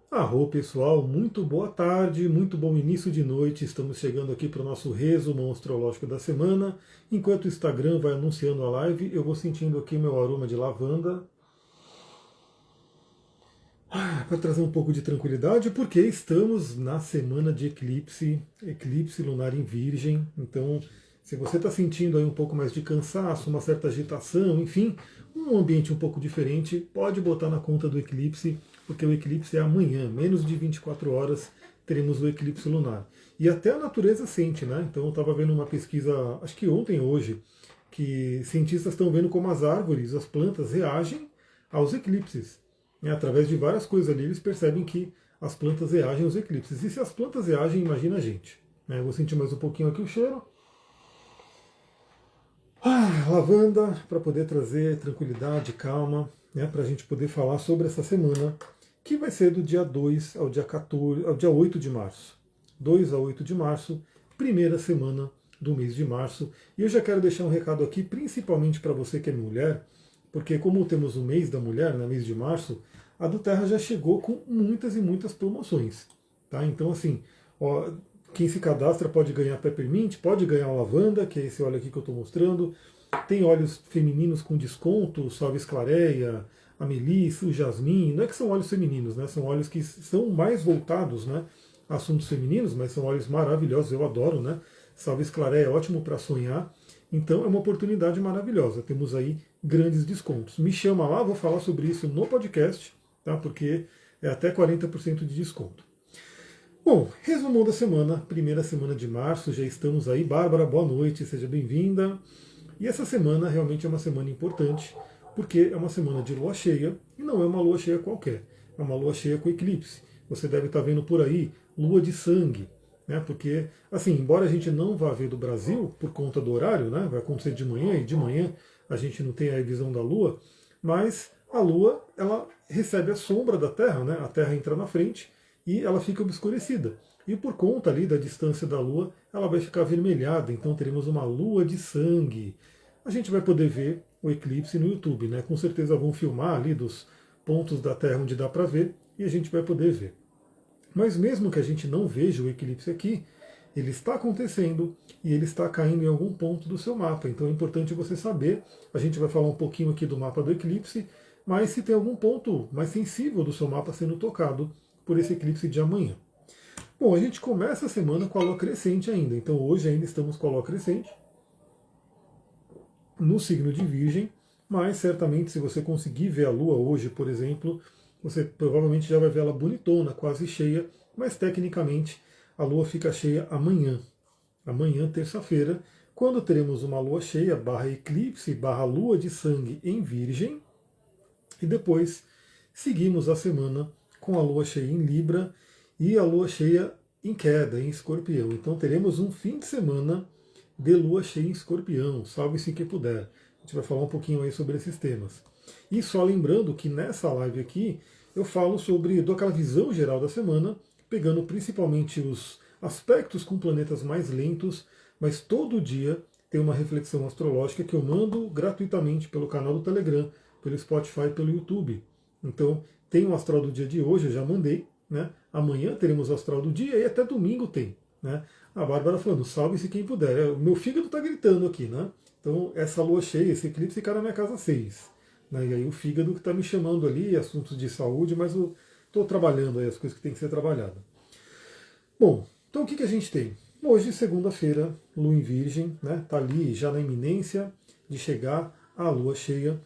Arro pessoal, muito boa tarde, muito bom início de noite. Estamos chegando aqui para o nosso resumo astrológico da semana. Enquanto o Instagram vai anunciando a live, eu vou sentindo aqui meu aroma de lavanda para trazer um pouco de tranquilidade, porque estamos na semana de eclipse, eclipse lunar em Virgem. Então, se você está sentindo aí um pouco mais de cansaço, uma certa agitação, enfim, um ambiente um pouco diferente, pode botar na conta do eclipse, porque o eclipse é amanhã, menos de 24 horas, teremos o eclipse lunar. E até a natureza sente, né? Então, eu estava vendo uma pesquisa, acho que ontem, hoje, que cientistas estão vendo como as árvores, as plantas reagem aos eclipses. Através de várias coisas ali, eles percebem que as plantas reagem aos eclipses. E se as plantas reagem, imagina a gente. Eu vou sentir mais um pouquinho aqui o cheiro. Lavanda, para poder trazer tranquilidade, calma, para a gente poder falar sobre essa semana, que vai ser do dia 2 ao dia 14, ao dia 8 de março. 2 a 8 de março, primeira semana do mês de março. E eu já quero deixar um recado aqui, principalmente para você que é mulher, porque como temos o mês da mulher, no mês de março, a do Terra já chegou com muitas e muitas promoções. Tá? Então, assim, ó, quem se cadastra pode ganhar peppermint, pode ganhar lavanda, que é esse óleo aqui que eu estou mostrando. Tem óleos femininos com desconto, salve esclareia, a melissa, o jasmim. Não é que são óleos femininos, né? São óleos que são mais voltados, né, a assuntos femininos, mas são óleos maravilhosos, eu adoro, né? Salve esclareia é ótimo para sonhar. Então é uma oportunidade maravilhosa. Temos aí grandes descontos. Me chama lá, vou falar sobre isso no podcast, tá? Porque é até 40% de desconto. Bom, resumão da semana, primeira semana de março, já estamos aí. Bárbara, boa noite, seja bem-vinda. E essa semana realmente é uma semana importante, porque é uma semana de lua cheia, e não é uma lua cheia qualquer, é uma lua cheia com eclipse. Você deve estar vendo por aí lua de sangue, né? Porque, assim, embora a gente não vá ver do Brasil, por conta do horário, né? Vai acontecer de manhã, e de manhã a gente não tem a visão da lua, mas a lua, ela recebe a sombra da Terra, né? A Terra entra na frente e ela fica obscurecida. E por conta ali da distância da Lua, ela vai ficar avermelhada, então teremos uma lua de sangue. A gente vai poder ver o eclipse no YouTube, né? Com certeza vão filmar ali dos pontos da Terra onde dá para ver e a gente vai poder ver. Mas mesmo que a gente não veja o eclipse aqui, ele está acontecendo e ele está caindo em algum ponto do seu mapa. Então é importante você saber. A gente vai falar um pouquinho aqui do mapa do eclipse, mas se tem algum ponto mais sensível do seu mapa sendo tocado por esse eclipse de amanhã. Bom, a gente começa a semana com a lua crescente ainda. Então hoje ainda estamos com a lua crescente no signo de Virgem, mas certamente se você conseguir ver a lua hoje, por exemplo, você provavelmente já vai ver ela bonitona, quase cheia, mas tecnicamente a lua fica cheia amanhã. Amanhã, terça-feira, quando teremos uma lua cheia, barra eclipse, barra lua de sangue em Virgem, e depois seguimos a semana com a lua cheia em Libra e a lua cheia em queda, em Escorpião. Então teremos um fim de semana de lua cheia em Escorpião, salve-se quem puder. A gente vai falar um pouquinho aí sobre esses temas. E só lembrando que nessa live aqui eu falo sobre, dou aquela visão geral da semana, pegando principalmente os aspectos com planetas mais lentos, mas todo dia tem uma reflexão astrológica que eu mando gratuitamente pelo canal do Telegram, pelo Spotify, pelo YouTube. Então tem o astral do dia de hoje, eu já mandei, né? Amanhã teremos o astral do dia e até domingo tem, né? A Bárbara falando, salve-se quem puder. O meu fígado está gritando aqui, né? Então, essa lua cheia, esse eclipse fica na minha casa 6. Né? E aí o fígado que está me chamando ali, assuntos de saúde, mas eu estou trabalhando aí as coisas que tem que ser trabalhadas. Bom, então o que a gente tem? Hoje, segunda-feira, lua em Virgem, né? Está ali já na iminência de chegar a lua cheia.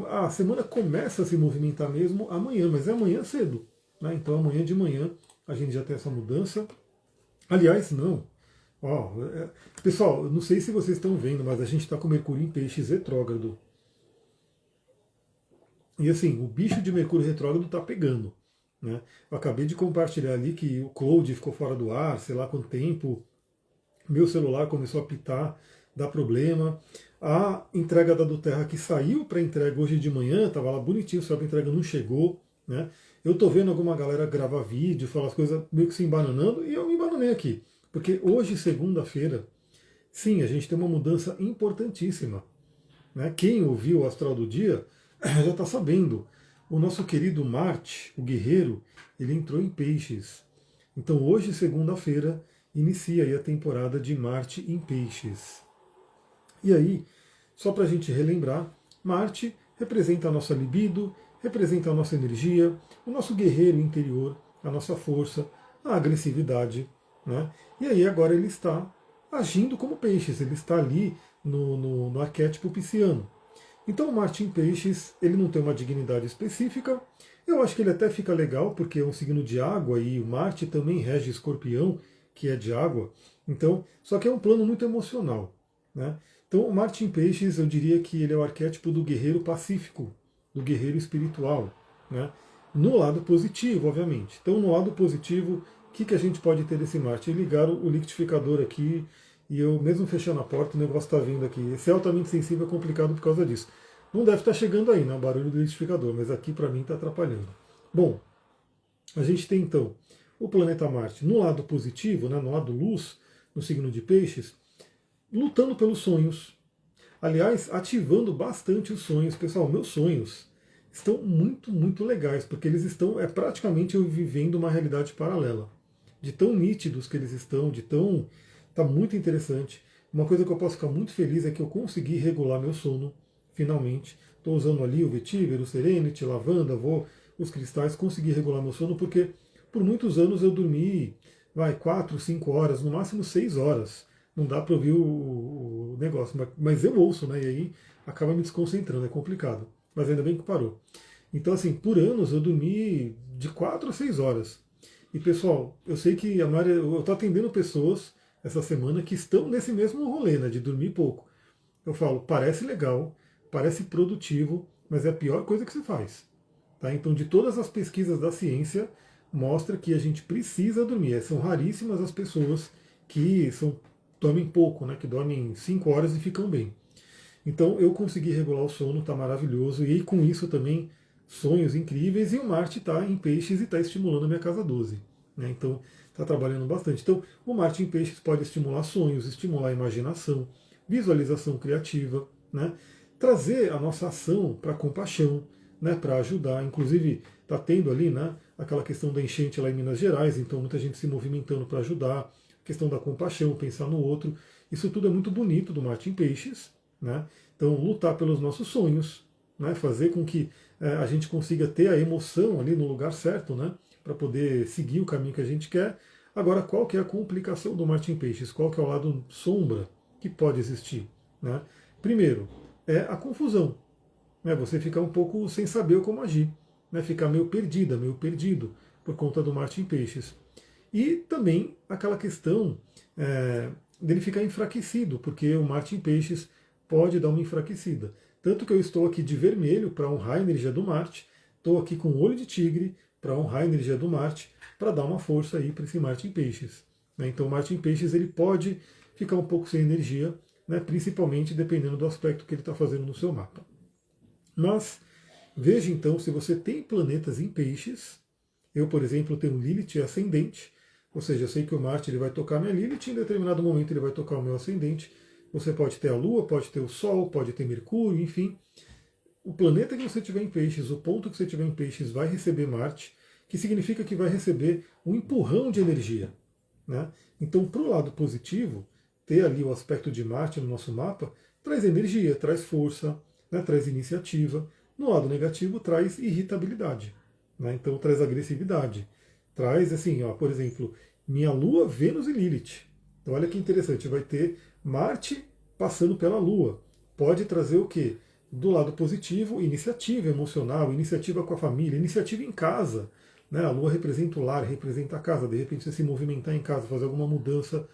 A semana começa a se movimentar mesmo amanhã, mas é amanhã cedo. Né? Então amanhã de manhã a gente já tem essa mudança. Aliás, não. Pessoal, não sei se vocês estão vendo, mas a gente está com Mercúrio em Peixes retrógrado. E assim, o bicho de Mercúrio retrógrado está pegando. Né? Eu acabei de compartilhar ali que o Cloud ficou fora do ar, sei lá quanto tempo. Meu celular começou a pitar, dá problema. A entrega da do Terra que saiu para entrega hoje de manhã, estava lá bonitinho, só que a entrega não chegou. Né? Eu estou vendo alguma galera gravar vídeo, falar as coisas meio que se embananando, e eu me embananei aqui. Porque hoje, segunda-feira, sim, a gente tem uma mudança importantíssima. Né? Quem ouviu o Astral do Dia já está sabendo. o nosso querido Marte, o guerreiro, ele entrou em Peixes. Então hoje, segunda-feira, inicia aí a temporada de Marte em Peixes. E aí, só para a gente relembrar, Marte representa a nossa libido, representa a nossa energia, o nosso guerreiro interior, a nossa força, a agressividade. Né? E aí agora ele está agindo como peixes, ele está ali no arquétipo pisciano. Então o Marte em Peixes, ele não tem uma dignidade específica. Eu acho que ele até fica legal, porque é um signo de água e o Marte também rege Escorpião, que é de água. Então, só que é um plano muito emocional. Né? Então o Marte em Peixes, eu diria que ele é o arquétipo do guerreiro pacífico, do guerreiro espiritual. Né? No lado positivo, obviamente. Então no lado positivo, o que a gente pode ter desse Marte? Ligar o liquidificador aqui, e eu, mesmo fechando a porta, o negócio está vindo aqui. Esse altamente sensível é complicado por causa disso. Não deve estar chegando aí, né, o barulho do liquidificador, mas aqui para mim está atrapalhando. Bom, a gente tem então o planeta Marte no lado positivo, né, no lado luz, no signo de Peixes, lutando pelos sonhos. Aliás, ativando bastante os sonhos. Pessoal, meus sonhos estão muito, muito legais, porque eles estão, é praticamente eu vivendo uma realidade paralela. De tão nítidos que eles estão, de tão. Está muito interessante. Uma coisa que eu posso ficar muito feliz é que eu consegui regular meu sono, finalmente. Estou usando ali o vetiver, o serenity, lavanda, os cristais, consegui regular meu sono, porque por muitos anos eu dormi, 4, 5 horas, no máximo 6 horas. Não dá para ouvir o negócio, mas eu ouço, né? E aí acaba me desconcentrando, é complicado. Mas ainda bem que parou. Então, assim, por anos eu dormi de 4 a 6 horas. E pessoal, eu sei que a maioria, eu estou atendendo pessoas essa semana que estão nesse mesmo rolê, né, de dormir pouco. Eu falo, parece legal, parece produtivo, mas é a pior coisa que se faz. Tá? Então, de todas as pesquisas da ciência, mostra que a gente precisa dormir. São raríssimas as pessoas que dormem pouco, né, que dormem 5 horas e ficam bem. Então, eu consegui regular o sono, está maravilhoso, e com isso também sonhos incríveis, e o Marte está em Peixes e está estimulando a minha casa 12. Né? Então, está trabalhando bastante. Então, o Marte em Peixes pode estimular sonhos, estimular a imaginação, visualização criativa, né? Trazer a nossa ação para compaixão, né? Para ajudar. Inclusive, está tendo ali, né, aquela questão da enchente lá em Minas Gerais, então muita gente se movimentando para ajudar, a questão da compaixão, pensar no outro. Isso tudo é muito bonito do Marte em Peixes. Né? Então, lutar pelos nossos sonhos, né? Fazer com que a gente consiga ter a emoção ali no lugar certo, né? Para poder seguir o caminho que a gente quer. Agora, qual que é a complicação do Marte em Peixes? Qual que é o lado sombra que pode existir? Né? Primeiro, é a confusão. Né? Você ficar um pouco sem saber como agir. Né? Ficar meio perdida, meio perdido por conta do Marte em Peixes. E também aquela questão dele ficar enfraquecido, porque o Marte em Peixes pode dar uma enfraquecida. Tanto que eu estou aqui de vermelho para honrar a energia do Marte, estou aqui com olho de tigre para honrar a energia do Marte, para dar uma força aí para esse Marte em Peixes. Né? Então o Marte em Peixes ele pode ficar um pouco sem energia, né? Principalmente dependendo do aspecto que ele está fazendo no seu mapa. Mas veja então se você tem planetas em Peixes. Eu, por exemplo, tenho Lilith ascendente, ou seja, eu sei que o Marte ele vai tocar minha Lilith, em determinado momento ele vai tocar o meu ascendente. Você pode ter a Lua, pode ter o Sol, pode ter Mercúrio, enfim. O planeta que você tiver em Peixes, o ponto que você tiver em Peixes vai receber Marte, que significa que vai receber um empurrão de energia. Né? Então, para o lado positivo, ter ali o aspecto de Marte no nosso mapa traz energia, traz força, né? Traz iniciativa. No lado negativo, traz irritabilidade. Né? Então, traz agressividade. Traz, assim, ó, por exemplo, minha Lua, Vênus e Lilith. Então, olha que interessante, vai ter Marte passando pela Lua. Pode trazer o quê? Do lado positivo, iniciativa emocional, iniciativa com a família, iniciativa em casa. Né? A Lua representa o lar, representa a casa. De repente você se movimentar em casa, fazer alguma mudança.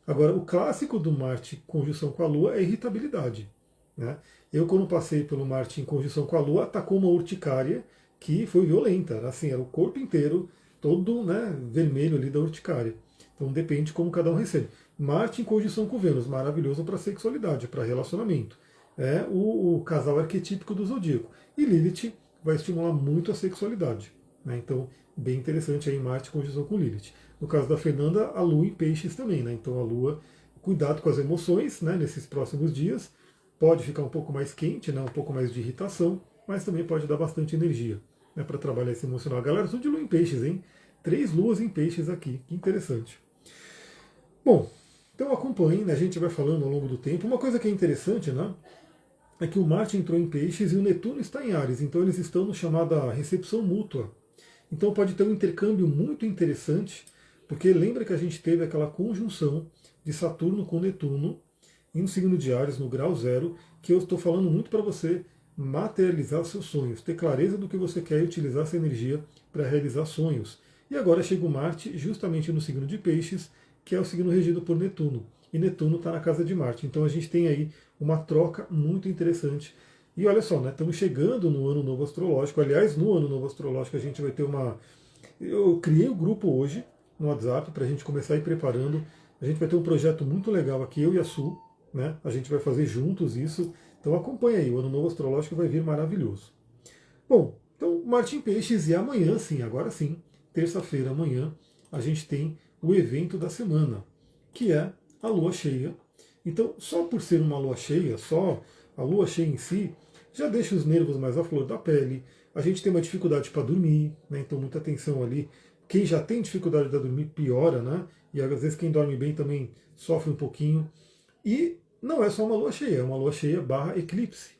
Agora, o clássico do Marte em conjunção com a Lua é irritabilidade. Né? Eu, quando passei pelo Marte em conjunção com a Lua, atacou uma urticária que foi violenta. Era o corpo inteiro, todo, né, vermelho ali da urticária. Então depende de como cada um recebe. Marte em conjunção com Vênus, maravilhoso para sexualidade, para relacionamento. É o casal arquetípico do zodíaco. E Lilith vai estimular muito a sexualidade. Né? Então, bem interessante aí Marte em conjunção com Lilith. No caso da Fernanda, a Lua em Peixes também. Né? Então a Lua, cuidado com as emoções, né, nesses próximos dias. Pode ficar um pouco mais quente, né, um pouco mais de irritação, mas também pode dar bastante energia. né, para trabalhar esse emocional. A galera, tudo de lua em peixes, hein? 3 luas em peixes aqui, que interessante. Bom, então acompanhem, né, a gente vai falando ao longo do tempo. Uma coisa que é interessante, né, é que o Marte entrou em peixes e o Netuno está em Áries, então eles estão no chamada recepção mútua. Então pode ter um intercâmbio muito interessante, porque lembra que a gente teve aquela conjunção de Saturno com Netuno, em um signo de Áries, no grau zero, que eu estou falando muito para você materializar seus sonhos, ter clareza do que você quer e utilizar essa energia para realizar sonhos. E agora chega o Marte justamente no signo de Peixes, que é o signo regido por Netuno. E Netuno está na casa de Marte. Então a gente tem aí uma troca muito interessante. E olha só, né, estamos chegando no Ano Novo Astrológico. Aliás, no Ano Novo Astrológico a gente vai ter uma... Eu criei o grupo hoje no WhatsApp para a gente começar a ir preparando. A gente vai ter um projeto muito legal aqui, eu e a Su, né? A gente vai fazer juntos isso. Então acompanha aí, o Ano Novo Astrológico vai vir maravilhoso. Bom, então Marte em Peixes e amanhã sim, agora sim, terça-feira amanhã, a gente tem o evento da semana, que é a Lua Cheia. Então, só por ser uma Lua Cheia, só a Lua Cheia em si, já deixa os nervos mais à flor da pele. A gente tem uma dificuldade para dormir, né? Então muita atenção ali. Quem já tem dificuldade para dormir piora, né? E às vezes quem dorme bem também sofre um pouquinho. E não é só uma lua cheia, é uma lua cheia barra eclipse.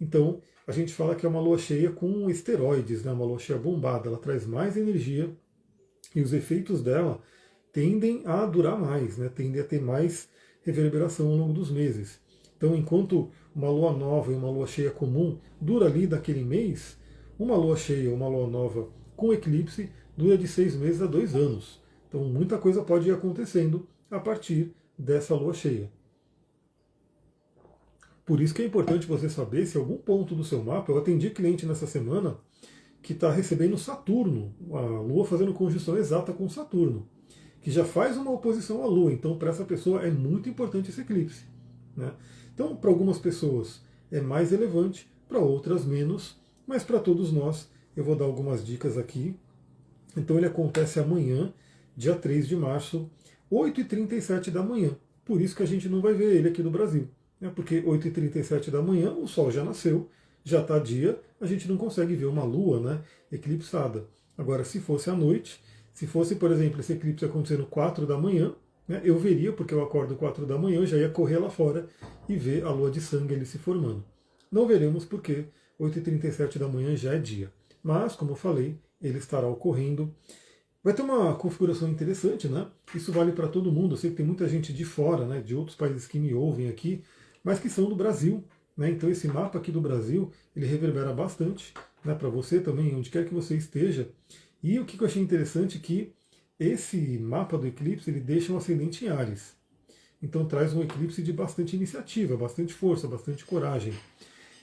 Então, a gente fala que é uma lua cheia com esteroides, né? Uma lua cheia bombada, ela traz mais energia e os efeitos dela tendem a durar mais, né? Tendem a ter mais reverberação ao longo dos meses. Então, enquanto uma lua nova e uma lua cheia comum dura ali daquele mês, uma lua cheia, uma lua nova com eclipse dura de 6 meses a 2 anos. Então, muita coisa pode ir acontecendo a partir dessa lua cheia. Por isso que é importante você saber se algum ponto do seu mapa, eu atendi cliente nessa semana que está recebendo Saturno, a Lua fazendo conjunção exata com Saturno, que já faz uma oposição à Lua. Então, para essa pessoa é muito importante esse eclipse, né? Então, para algumas pessoas é mais relevante, para outras menos, mas para todos nós eu vou dar algumas dicas aqui. Então, ele acontece amanhã, dia 3 de março, 8h37 da manhã. Por isso que a gente não vai ver ele aqui no Brasil, né? Porque 8h37 da manhã o Sol já nasceu, já está dia, a gente não consegue ver uma Lua, né, eclipsada. Agora, se fosse à noite, se fosse, por exemplo, esse eclipse acontecendo 4 da manhã, né, eu veria, porque eu acordo 4 da manhã, eu já ia correr lá fora e ver a Lua de sangue ali se formando. Não veremos porque 8h37 da manhã já é dia. Mas, como eu falei, ele estará ocorrendo. Vai ter uma configuração interessante, né? Isso vale para todo mundo. Eu sei que tem muita gente de fora, né, de outros países que me ouvem aqui, mas que são do Brasil, né? Então esse mapa aqui do Brasil, ele reverbera bastante, né, para você também, onde quer que você esteja. E o que eu achei interessante é que esse mapa do eclipse, ele deixa um ascendente em Áries. Então traz um eclipse de bastante iniciativa, bastante força, bastante coragem.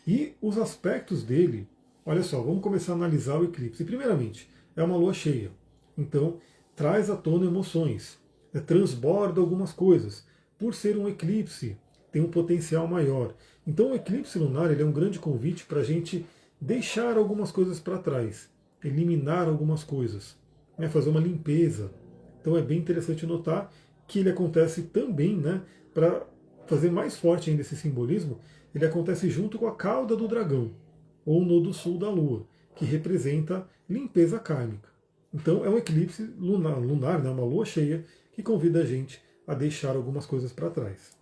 E os aspectos dele, olha só, vamos começar a analisar o eclipse. Primeiramente, é uma lua cheia. Então, traz à tona emoções, transborda algumas coisas. Por ser um eclipse, tem um potencial maior. Então, o eclipse lunar ele é um grande convite para a gente deixar algumas coisas para trás, eliminar algumas coisas, né, fazer uma limpeza. Então, é bem interessante notar que ele acontece também, né, para fazer mais forte ainda esse simbolismo, ele acontece junto com a cauda do dragão, ou no do sul da lua, que representa limpeza kármica. Então é um eclipse lunar, né, uma lua cheia, que convida a gente a deixar algumas coisas para trás.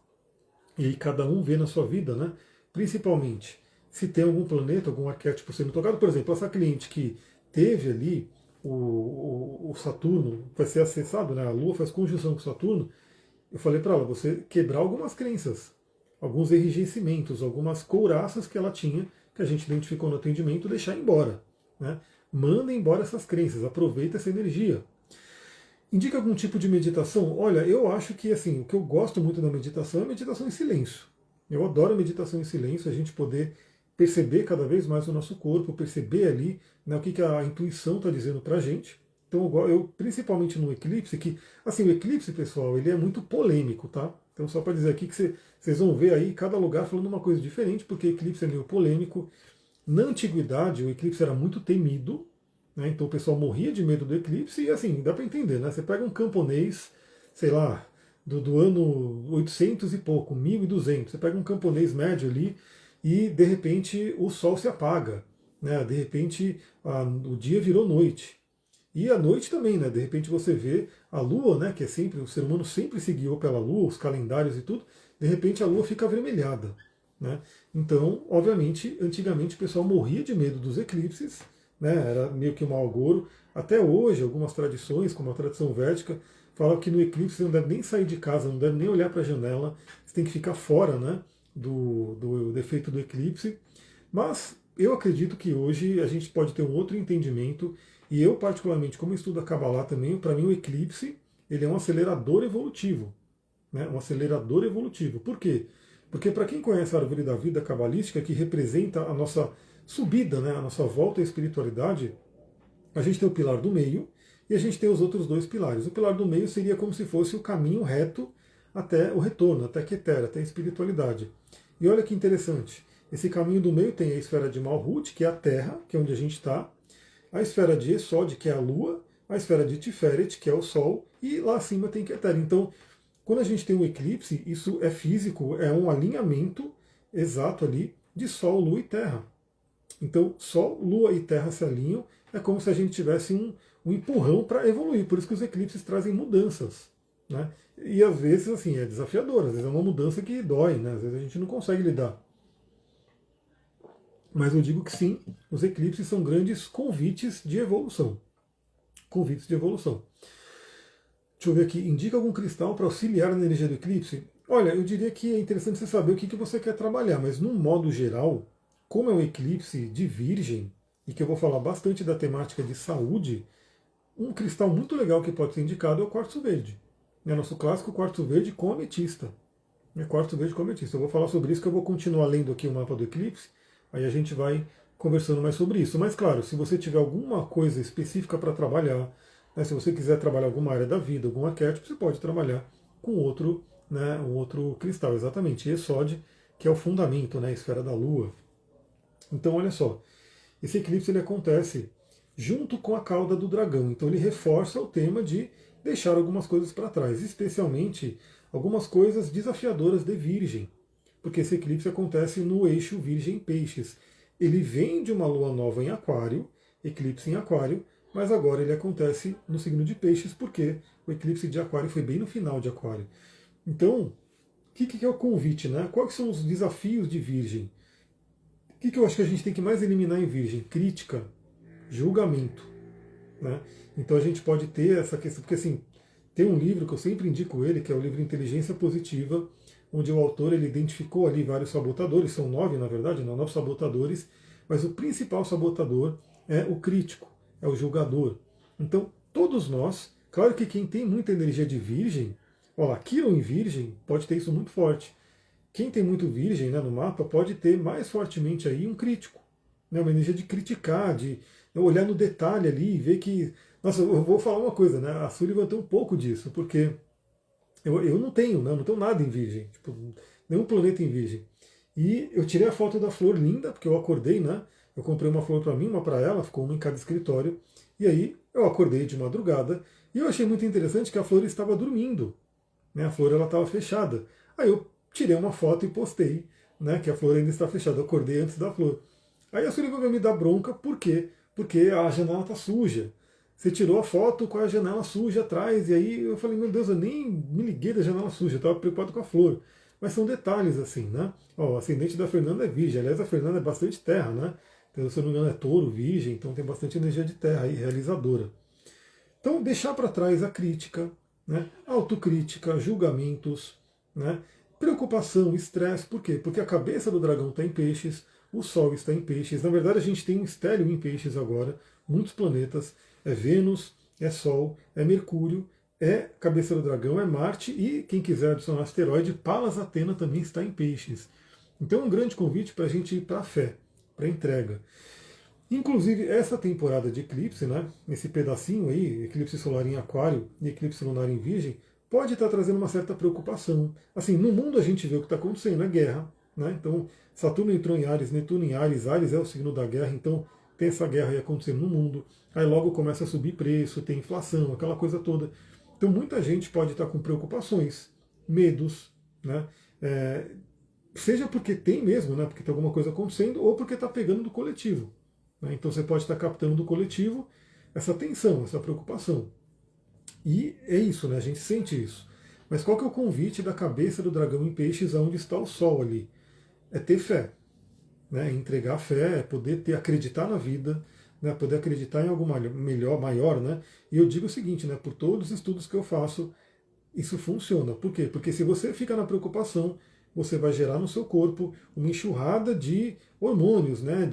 E aí cada um vê na sua vida, né, principalmente se tem algum planeta, algum arquétipo sendo tocado. Por exemplo, essa cliente que teve ali o Saturno, vai ser acessado, né, a Lua faz conjunção com Saturno, eu falei para ela, você quebrar algumas crenças, alguns enrijecimentos, algumas couraças que ela tinha, que a gente identificou no atendimento, deixar embora, né? Manda embora essas crenças, aproveita essa energia. Indica algum tipo de meditação? Olha, eu acho que assim, o que eu gosto muito da meditação é meditação em silêncio. Eu adoro meditação em silêncio, a gente poder perceber cada vez mais o nosso corpo, perceber ali, né, o que a intuição está dizendo para a gente. Então eu, principalmente no eclipse, que assim, o eclipse, pessoal, ele é muito polêmico, tá? Então só para dizer aqui que vocês vão ver aí cada lugar falando uma coisa diferente, porque eclipse é meio polêmico. Na antiguidade, o eclipse era muito temido, né? Então o pessoal morria de medo do eclipse, e assim, dá para entender, né? Você pega um camponês, sei lá, do ano 800 e pouco, 1200, você pega um camponês médio ali, e de repente o sol se apaga. né? De repente o dia virou noite. E a noite também, né? De repente você vê a Lua, né? Que é sempre, o ser humano sempre se guiou pela Lua, os calendários e tudo, de repente a Lua fica avermelhada. Né? Então, obviamente, antigamente o pessoal morria de medo dos eclipses, né? Era meio que um mau agouro. Até hoje, algumas tradições, como a tradição védica, falam que no eclipse você não deve nem sair de casa, não deve nem olhar para a janela, você tem que ficar fora, né? Do efeito do eclipse. Mas eu acredito que hoje a gente pode ter um outro entendimento, e eu particularmente, como estudo a Kabbalah também, para mim o eclipse ele é um acelerador evolutivo. Né? Um acelerador evolutivo. Por quê? Porque para quem conhece a árvore da vida cabalística, que representa a nossa subida, né? A nossa volta à espiritualidade, a gente tem o pilar do meio e a gente tem os outros dois pilares. O pilar do meio seria como se fosse o caminho reto até o retorno, até Keter, até a espiritualidade. E olha que interessante, esse caminho do meio tem a esfera de Malhut, que é a Terra, que é onde a gente está, a esfera de Esod, que é a Lua, a esfera de Tiferet, que é o Sol, e lá acima tem Keter. Então, quando a gente tem um eclipse, isso é físico, é um alinhamento exato ali de Sol, Lua e Terra. Então, Sol, Lua e Terra se alinham, é como se a gente tivesse um empurrão para evoluir. Por isso que os eclipses trazem mudanças. Né? E às vezes, assim, é desafiador, às vezes é uma mudança que dói, né? Às vezes a gente não consegue lidar. Mas eu digo que sim, os eclipses são grandes convites de evolução. Convites de evolução. Deixa eu ver aqui, indica algum cristal para auxiliar na energia do eclipse? Olha, eu diria que é interessante você saber o que você quer trabalhar, mas num modo geral, como é um eclipse de virgem, e que eu vou falar bastante da temática de saúde, um cristal muito legal que pode ser indicado é o quartzo verde. É nosso clássico quartzo verde com ametista. É quartzo verde com ametista. Eu vou falar sobre isso, que eu vou continuar lendo aqui o mapa do eclipse, aí a gente vai conversando mais sobre isso. Mas claro, se você tiver alguma coisa específica para trabalhar, né, se você quiser trabalhar alguma área da vida, algum arquétipo, você pode trabalhar com outro, né, um outro cristal, exatamente. Esod, que é o fundamento, né, a esfera da Lua. Então, olha só, esse eclipse ele acontece junto com a cauda do dragão. Então, ele reforça o tema de deixar algumas coisas para trás, especialmente algumas coisas desafiadoras de Virgem, porque esse eclipse acontece no eixo Virgem-Peixes. Ele vem de uma lua nova em Aquário, eclipse em Aquário, mas agora ele acontece no signo de Peixes, porque o eclipse de Aquário foi bem no final de Aquário. Então, o que é o convite, né? Quais são os desafios de Virgem? O que eu acho que a gente tem que mais eliminar em Virgem? Crítica, julgamento. Né? Então a gente pode ter essa questão, porque assim, tem um livro que eu sempre indico ele, que é o livro Inteligência Positiva, onde o autor ele identificou ali vários sabotadores, são 9 na verdade, não 9 sabotadores, mas o principal sabotador é o crítico, é o julgador. Então todos nós, claro que quem tem muita energia de virgem, olha lá, Quiron em virgem pode ter isso muito forte. Quem tem muito virgem, né, no mapa pode ter mais fortemente aí um crítico, né, uma energia de criticar, de olhar no detalhe ali e ver que. Nossa, eu vou falar uma coisa, né? A Sullivan tem um pouco disso, porque eu não tenho, né? Eu não tenho nada em virgem, tipo, nenhum planeta em virgem. E eu tirei a foto da flor linda, porque eu acordei, né? Eu comprei uma flor para mim, uma para ela, ficou uma em cada escritório. E aí eu acordei de madrugada e eu achei muito interessante que a flor estava dormindo, né? A flor ela estava fechada. Aí eu tirei uma foto e postei, né? Que a flor ainda está fechada. Eu acordei antes da flor. Aí a Sullivan vai me dar bronca, por quê? Porque a janela está suja. Você tirou a foto com a janela suja atrás, e aí eu falei, meu Deus, eu nem me liguei da janela suja, eu estava preocupado com a flor. Mas são detalhes assim, né? Ó, o ascendente da Fernanda é virgem, aliás, a Fernanda é bastante terra, né? Então, se eu não me engano, é touro, virgem, então tem bastante energia de terra aí, realizadora. Então, deixar para trás a crítica, né? Autocrítica, julgamentos, né? Preocupação, estresse, por quê? Porque a cabeça do dragão está em peixes, o Sol está em peixes. Na verdade, a gente tem um estélio em peixes agora, muitos planetas. É Vênus, é Sol, é Mercúrio, é cabeça do dragão, é Marte e, quem quiser adicionar asteroide, Palas Atena também está em peixes. Então é um grande convite para a gente ir para a fé, para a entrega. Inclusive, essa temporada de eclipse, né, esse pedacinho aí, eclipse solar em Aquário e eclipse lunar em Virgem, pode estar trazendo uma certa preocupação. Assim, no mundo a gente vê o que está acontecendo, é guerra. Né? Então, Saturno entrou em Áries, Netuno em Áries, Áries é o signo da guerra, então tem essa guerra aí acontecendo no mundo. Aí logo começa a subir preço, tem inflação, aquela coisa toda. Então, muita gente pode estar com preocupações, medos, né? Seja porque tem mesmo, né? Porque tem alguma coisa acontecendo, ou porque está pegando do coletivo. né? Então você pode estar captando do coletivo essa tensão, essa preocupação. E é isso, né? A gente sente isso. Mas qual que é o convite da cabeça do dragão em peixes aonde está o sol ali? É ter fé, né? É entregar a fé, é poder ter, acreditar na vida, né? Poder acreditar em algo melhor, maior, né? E eu digo o seguinte, né? Por todos os estudos que eu faço, isso funciona. Por quê? Porque se você fica na preocupação, você vai gerar no seu corpo uma enxurrada de hormônios, né?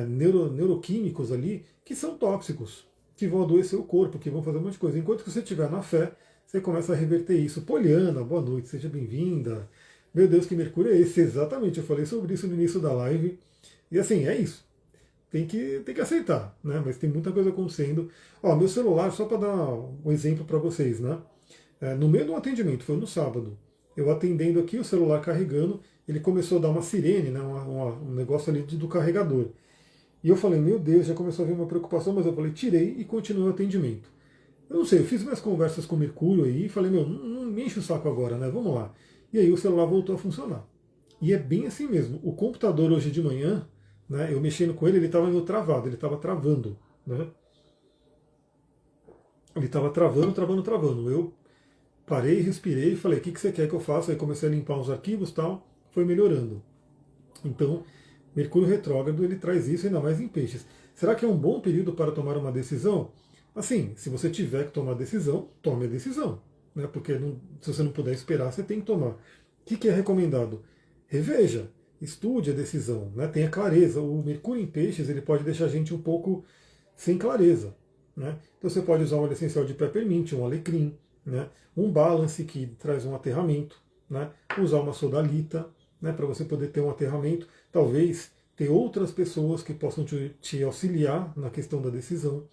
Neuroquímicos ali que são tóxicos, que vão adoecer o corpo, que vão fazer um monte de coisa. Enquanto que você estiver na fé, você começa a reverter isso. Poliana, boa noite, seja bem-vinda. Meu Deus, que Mercúrio é esse? Exatamente, eu falei sobre isso no início da live. E assim, é isso. Tem que aceitar, né? Mas tem muita coisa acontecendo. Ó, meu celular, só para dar um exemplo para vocês, né? No meio do atendimento, foi no sábado, eu atendendo aqui, o celular carregando, ele começou a dar uma sirene, né? Um negócio ali do carregador. E eu falei, meu Deus, já começou a vir uma preocupação, mas eu falei, tirei e continuei o atendimento. Eu não sei, eu fiz minhas conversas com o Mercúrio aí e falei, meu, não me enche o saco agora, né? Vamos lá. E aí o celular voltou a funcionar. E é bem assim mesmo. O computador hoje de manhã, né, eu mexendo com ele, ele estava meio travado, ele estava travando. Né? Ele estava travando, travando, travando. Eu parei, respirei e falei, o que você quer que eu faça? Aí comecei a limpar os arquivos e tal, foi melhorando. Então, Mercúrio retrógrado, ele traz isso ainda mais em peixes. Será que é um bom período para tomar uma decisão? Assim, se você tiver que tomar decisão, tome a decisão. Né? Porque se você não puder esperar, você tem que tomar. O que é recomendado? Reveja, estude a decisão, né? Tenha clareza. O Mercúrio em peixes ele pode deixar a gente um pouco sem clareza. Né? Então você pode usar um óleo essencial de peppermint, um alecrim, né? Um balance que traz um aterramento, né? Usar uma sodalita, né? Para você poder ter um aterramento. Talvez ter outras pessoas que possam te auxiliar na questão da decisão.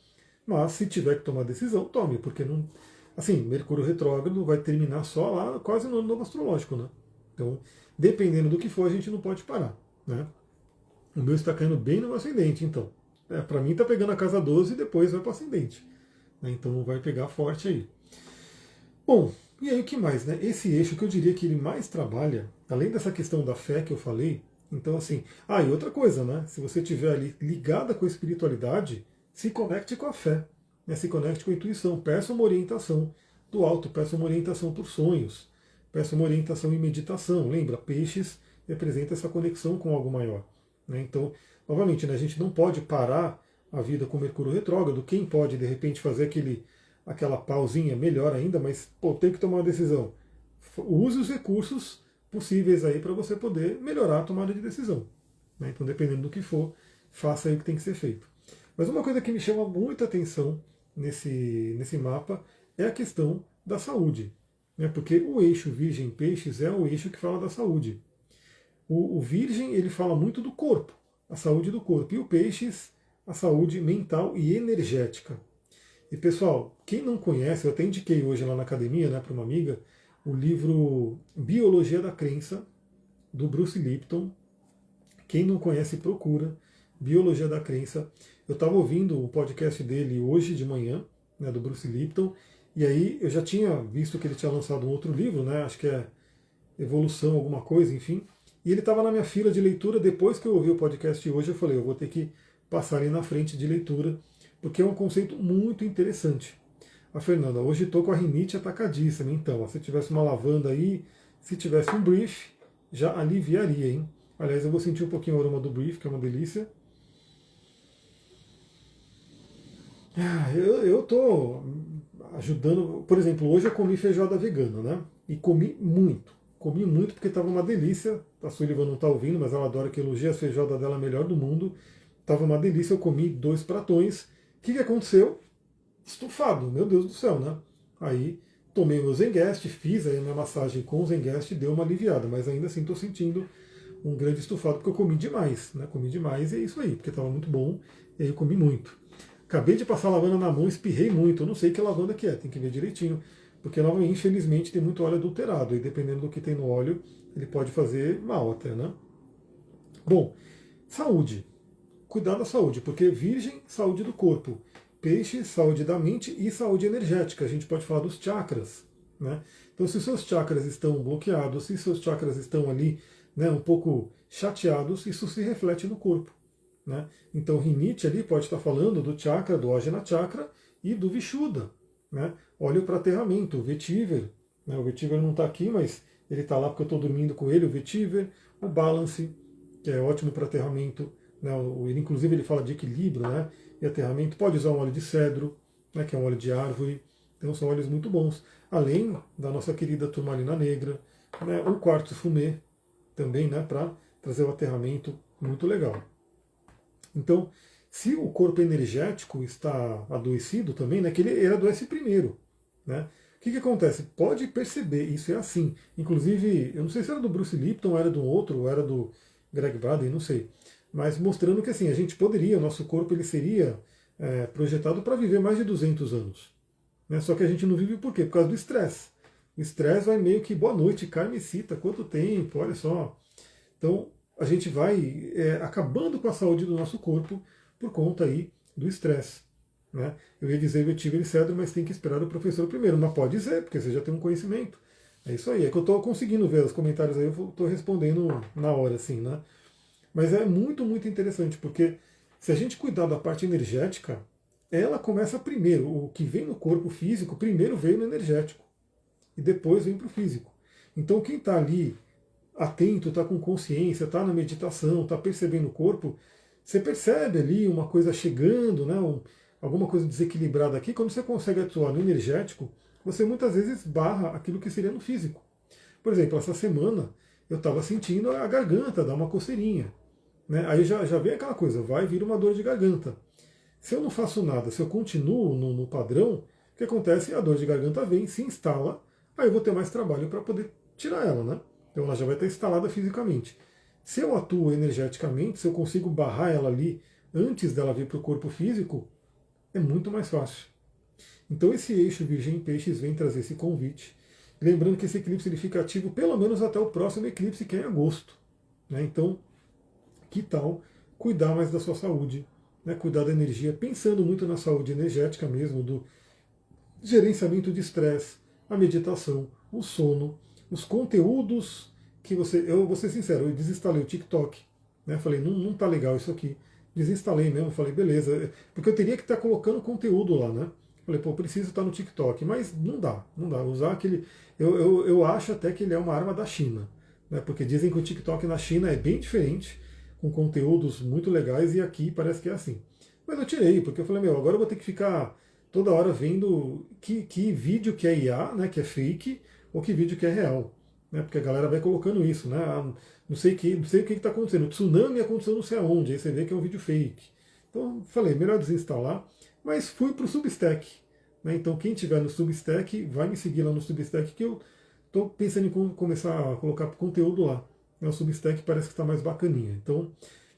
Mas se tiver que tomar decisão, tome, porque não. Assim, Mercúrio retrógrado vai terminar só lá quase no ano novo astrológico, né? Então, dependendo do que for, a gente não pode parar, né? O meu está caindo bem no ascendente, então. Para mim está pegando a casa 12 e depois vai para o ascendente. Né? Então vai pegar forte aí. Bom, e aí o que mais, né? Esse eixo que eu diria que ele mais trabalha, além dessa questão da fé que eu falei, então assim, e outra coisa, né? Se você estiver ali ligada com a espiritualidade, se conecte com a fé, né? Se conecte com a intuição, peça uma orientação do alto, peça uma orientação por sonhos, peça uma orientação em meditação. Lembra, peixes representa essa conexão com algo maior. Né? Então, novamente, né, a gente não pode parar a vida com Mercúrio retrógrado. Quem pode, de repente, fazer aquela pausinha, melhor ainda, mas tem que tomar uma decisão. Use os recursos possíveis aí para você poder melhorar a tomada de decisão. Né? Então, dependendo do que for, faça aí o que tem que ser feito. Mas uma coisa que me chama muita atenção nesse mapa é a questão da saúde. Né? Porque o eixo Virgem-Peixes é o eixo que fala da saúde. O Virgem ele fala muito do corpo, a saúde do corpo. E o Peixes, a saúde mental e energética. E pessoal, quem não conhece, eu até indiquei hoje lá na academia, né, para uma amiga, o livro Biologia da Crença, do Bruce Lipton. Quem não conhece, procura. Biologia da Crença. Eu estava ouvindo o podcast dele hoje de manhã, né, do Bruce Lipton, e aí eu já tinha visto que ele tinha lançado um outro livro, né, acho que é Evolução, alguma coisa, enfim. E ele estava na minha fila de leitura. Depois que eu ouvi o podcast hoje, eu falei, eu vou ter que passar ali na frente de leitura, porque é um conceito muito interessante. A Fernanda, hoje estou com a rinite atacadíssima, então, se tivesse uma lavanda aí, se tivesse um brief, já aliviaria, hein? Aliás, eu vou sentir um pouquinho o aroma do brief, que é uma delícia. Eu estou ajudando, por exemplo, hoje eu comi feijoada vegana, né? E comi muito. Comi muito porque estava uma delícia. A Sullivan não está ouvindo, mas ela adora que elogie a feijoada dela melhor do mundo. Estava uma delícia, eu comi 2 pratões. O que aconteceu? Estufado, meu Deus do céu, né? Aí tomei meu Zengest, fiz aí a minha massagem com o Zengest e deu uma aliviada, mas ainda assim estou sentindo um grande estufado porque eu comi demais, né? Comi demais e é isso aí, porque estava muito bom e aí eu comi muito. Acabei de passar a lavanda na mão, espirrei muito, eu não sei que lavanda que é, tem que ver direitinho, porque infelizmente tem muito óleo adulterado e dependendo do que tem no óleo, ele pode fazer mal até, né? Bom, saúde. Cuidar da saúde, porque Virgem, saúde do corpo. Peixe, saúde da mente e saúde energética. A gente pode falar dos chakras. Né? Então, se os seus chakras estão bloqueados, se seus chakras estão ali, né, um pouco chateados, isso se reflete no corpo. né? Então, rinite ali pode estar falando do chakra, do Ajna Chakra e do Vishuddha, né? Olha o praterramento, o vetiver, né? O vetiver não está aqui, mas ele está lá porque eu estou dormindo com ele, o vetiver, o balance, que é ótimo para aterramento, né? Ele, inclusive ele fala de equilíbrio, né? E aterramento, pode usar um óleo de cedro, né? Que é um óleo de árvore, então são óleos muito bons. Além da nossa querida turmalina negra, né? O quartzo fumê também, né? Para trazer o aterramento muito legal. Então, se o corpo energético está adoecido também, né, que ele adoece primeiro, né? O que acontece? Pode perceber, isso é assim. Inclusive, eu não sei se era do Bruce Lipton, ou era do outro, ou era do Greg Braden, não sei. Mas mostrando que assim, a gente poderia, o nosso corpo ele seria projetado para viver mais de 200 anos. Né? Só que a gente não vive por quê? Por causa do estresse. O estresse vai meio que, boa noite, carmecita, quanto tempo, olha só. Então, a gente vai acabando com a saúde do nosso corpo por conta aí do estresse. Né? Eu ia dizer vetiver e cedro, mas tem que esperar o professor primeiro. Mas pode dizer, porque você já tem um conhecimento. É isso aí. É que eu estou conseguindo ver os comentários aí, eu estou respondendo na hora, assim, né? Mas é muito, muito interessante, porque se a gente cuidar da parte energética, ela começa primeiro. O que vem no corpo físico, primeiro veio no energético. E depois vem para o físico. Então, quem está ali atento, está com consciência, está na meditação, está percebendo o corpo, você percebe ali uma coisa chegando, né, alguma coisa desequilibrada aqui, quando você consegue atuar no energético, você muitas vezes barra aquilo que seria no físico. Por exemplo, essa semana eu estava sentindo a garganta dar uma coceirinha. Né? Aí já vem aquela coisa, vai vir uma dor de garganta. Se eu não faço nada, se eu continuo no padrão, o que acontece? A dor de garganta vem, se instala, aí eu vou ter mais trabalho para poder tirar ela, né? Então ela já vai estar instalada fisicamente. Se eu atuo energeticamente, se eu consigo barrar ela ali antes dela vir para o corpo físico, é muito mais fácil. Então esse eixo Virgem Peixes vem trazer esse convite. Lembrando que esse eclipse ele fica ativo pelo menos até o próximo eclipse, que é em agosto. Né? Então, que tal cuidar mais da sua saúde, né? Cuidar da energia, pensando muito na saúde energética mesmo, do gerenciamento de estresse, a meditação, o sono, os conteúdos que você. Eu vou ser sincero, eu desinstalei o TikTok. Né? Falei, não tá legal isso aqui. Desinstalei mesmo, falei, beleza. Porque eu teria que estar colocando conteúdo lá, né? Falei, pô, preciso estar no TikTok. Mas não dá, não dá. Usar aquele. Eu acho até que ele é uma arma da China. Né? Porque dizem que o TikTok na China é bem diferente, com conteúdos muito legais, e aqui parece que é assim. Mas eu tirei, porque eu falei, meu, agora eu vou ter que ficar toda hora vendo que vídeo que é IA, né, que é fake, ou que vídeo que é real. Né, porque a galera vai colocando isso, né? Não sei o que está acontecendo. O tsunami aconteceu não sei aonde, aí você vê que é um vídeo fake. Então falei, melhor desinstalar, mas fui para o Substack. Né, então quem tiver no Substack, vai me seguir lá no Substack, que eu estou pensando em começar a colocar conteúdo lá. O Substack parece que está mais bacaninha. Então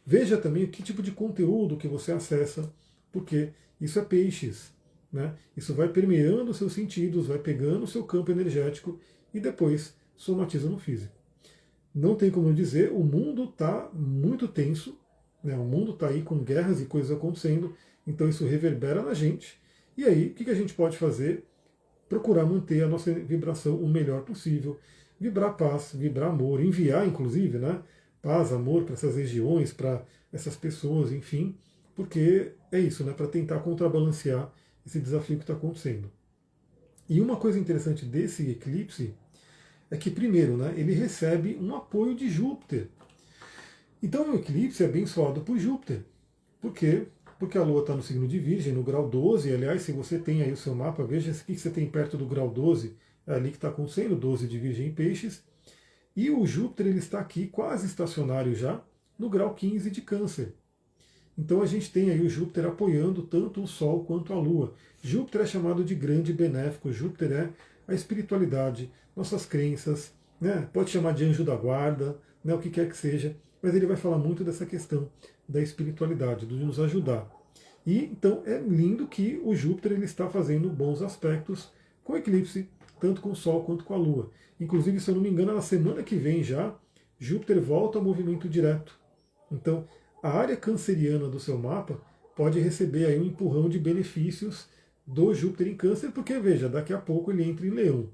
veja também que tipo de conteúdo que você acessa, porque isso é peixes. Né? Isso vai permeando os seus sentidos, vai pegando o seu campo energético e depois somatiza no físico. Não tem como dizer, o mundo está muito tenso, né? O mundo está aí com guerras e coisas acontecendo, então isso reverbera na gente. E aí, o que a gente pode fazer? Procurar manter a nossa vibração o melhor possível, vibrar paz, vibrar amor, enviar inclusive, né? Paz, amor para essas regiões, para essas pessoas, enfim, porque é isso, né? Para tentar contrabalancear esse desafio que está acontecendo. E uma coisa interessante desse eclipse é que, primeiro, né, ele recebe um apoio de Júpiter. Então o eclipse é abençoado por Júpiter. Por quê? Porque a Lua está no signo de Virgem, no grau 12. Aliás, se você tem aí o seu mapa, veja o que você tem perto do grau 12, é ali que está acontecendo, 12 de Virgem e Peixes. E o Júpiter ele está aqui quase estacionário já, no grau 15 de Câncer. Então a gente tem aí o Júpiter apoiando tanto o Sol quanto a Lua. Júpiter é chamado de grande benéfico, Júpiter é a espiritualidade, nossas crenças, né? Pode chamar de anjo da guarda, né? O que quer que seja, mas ele vai falar muito dessa questão da espiritualidade, de nos ajudar. E então é lindo que o Júpiter ele está fazendo bons aspectos com o eclipse, tanto com o Sol quanto com a Lua. Inclusive, se eu não me engano, na semana que vem já, Júpiter volta ao movimento direto. Então, a área canceriana do seu mapa pode receber aí um empurrão de benefícios do Júpiter em Câncer, porque veja, daqui a pouco ele entra em Leão.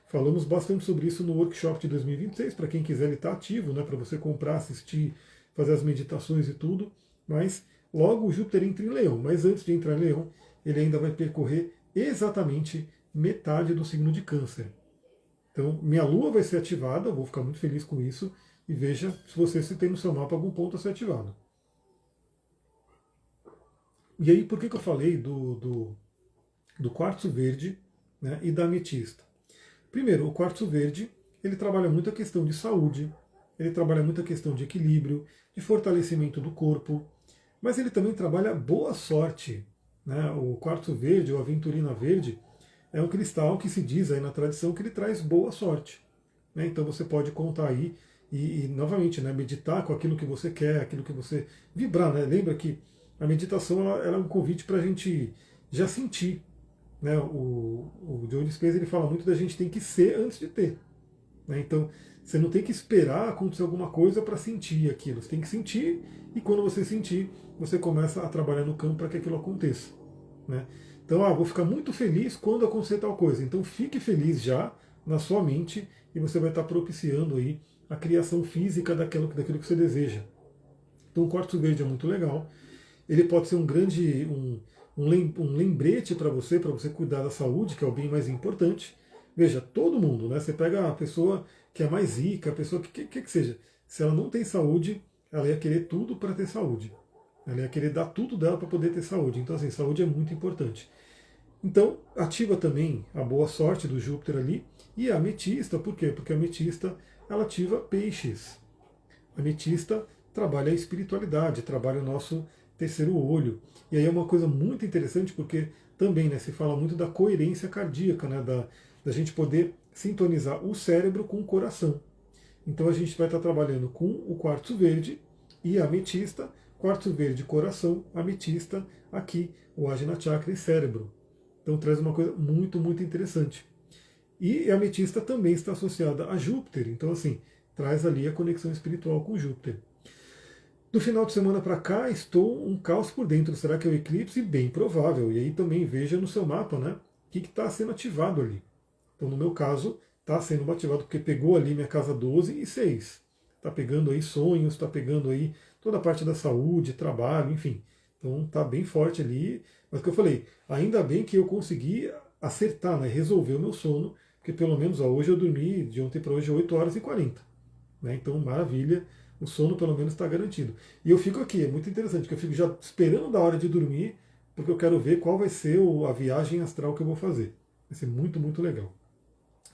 Falamos bastante sobre isso no workshop de 2026, para quem quiser ele está ativo, né, para você comprar, assistir, fazer as meditações e tudo. mas logo o Júpiter entra em Leão. Mas antes de entrar em Leão, ele ainda vai percorrer exatamente metade do signo de Câncer. Então, minha Lua vai ser ativada, eu vou ficar muito feliz com isso, e veja se tem no seu mapa algum ponto a ser ativado. E aí, por que eu falei do quartzo verde, né, e da ametista? Primeiro, o quartzo verde, ele trabalha muito a questão de saúde, ele trabalha muito a questão de equilíbrio, de fortalecimento do corpo, mas ele também trabalha boa sorte. Né? O quartzo verde, ou aventurina verde, é um cristal que se diz aí na tradição que ele traz boa sorte. Né? Então você pode contar aí e novamente, né, meditar com aquilo que você quer, aquilo que você vibrar. Né? Lembra que a meditação ela é um convite para a gente já sentir. Né? O Joe Dispenza ele fala muito da gente tem que ser antes de ter. Né? Então você não tem que esperar acontecer alguma coisa para sentir aquilo. Você tem que sentir e quando você sentir, você começa a trabalhar no campo para que aquilo aconteça. Né? Então, vou ficar muito feliz quando acontecer tal coisa. Então fique feliz já na sua mente e você vai estar propiciando aí a criação física daquilo que você deseja. Então o quartzo verde é muito legal. Ele pode ser um grande um lembrete para você cuidar da saúde, que é o bem mais importante. Veja, todo mundo, né? Você pega a pessoa que é mais rica, a pessoa que seja. Se ela não tem saúde, ela ia querer tudo para ter saúde. Ela ia querer dar tudo dela para poder ter saúde. Então, assim, saúde é muito importante. Então, ativa também a boa sorte do Júpiter ali. E a ametista, por quê? Porque a ametista, ela ativa peixes. A ametista trabalha a espiritualidade, trabalha o nosso terceiro olho. E aí é uma coisa muito interessante porque também, né, se fala muito da coerência cardíaca, né, da gente poder sintonizar o cérebro com o coração. Então a gente vai estar trabalhando com o quartzo verde e a ametista, quartzo verde coração, ametista aqui, o Ajna Chakra e cérebro. Então traz uma coisa muito, muito interessante. E a ametista também está associada a Júpiter, então assim, traz ali a conexão espiritual com Júpiter. Do final de semana para cá, estou um caos por dentro. Será que é o eclipse? Bem provável. E aí também veja no seu mapa, né? O que está sendo ativado ali. Então, no meu caso, está sendo ativado porque pegou ali minha casa 12 e 6. Está pegando aí sonhos, está pegando aí toda a parte da saúde, trabalho, enfim. Então, está bem forte ali. Mas o que eu falei, ainda bem que eu consegui acertar, né? Resolver o meu sono, porque pelo menos hoje eu dormi de ontem para hoje 8 horas e 40. Né? Então, maravilha. O sono pelo menos está garantido. E eu fico aqui, é muito interessante, que eu fico já esperando da hora de dormir, porque eu quero ver qual vai ser a viagem astral que eu vou fazer. Vai ser muito, muito legal.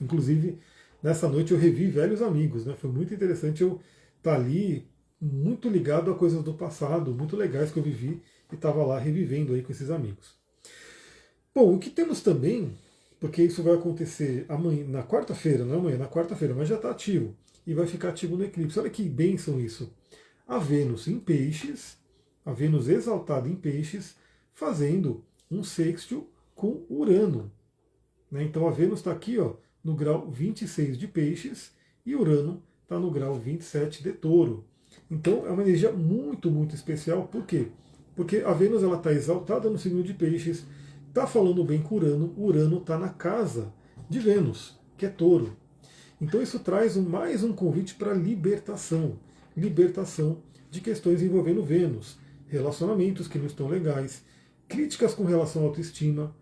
Inclusive, nessa noite eu revi velhos amigos, né? Foi muito interessante eu estar ali, muito ligado a coisas do passado, muito legais que eu vivi, e estava lá revivendo aí com esses amigos. Bom, o que temos também, porque isso vai acontecer amanhã, na quarta-feira, não amanhã, na quarta-feira, mas já está ativo e vai ficar ativo no eclipse. Olha que bênção isso. A Vênus em peixes, a Vênus exaltada em peixes, fazendo um sextil com Urano. Né? Então a Vênus está aqui no grau 26 de peixes e Urano está no grau 27 de touro. Então é uma energia muito, muito especial. Por quê? Porque a Vênus está exaltada no signo de peixes, está falando bem com Urano, Urano está na casa de Vênus, que é touro. Então isso traz mais um convite para libertação. Libertação de questões envolvendo Vênus, relacionamentos que não estão legais, críticas com relação à autoestima.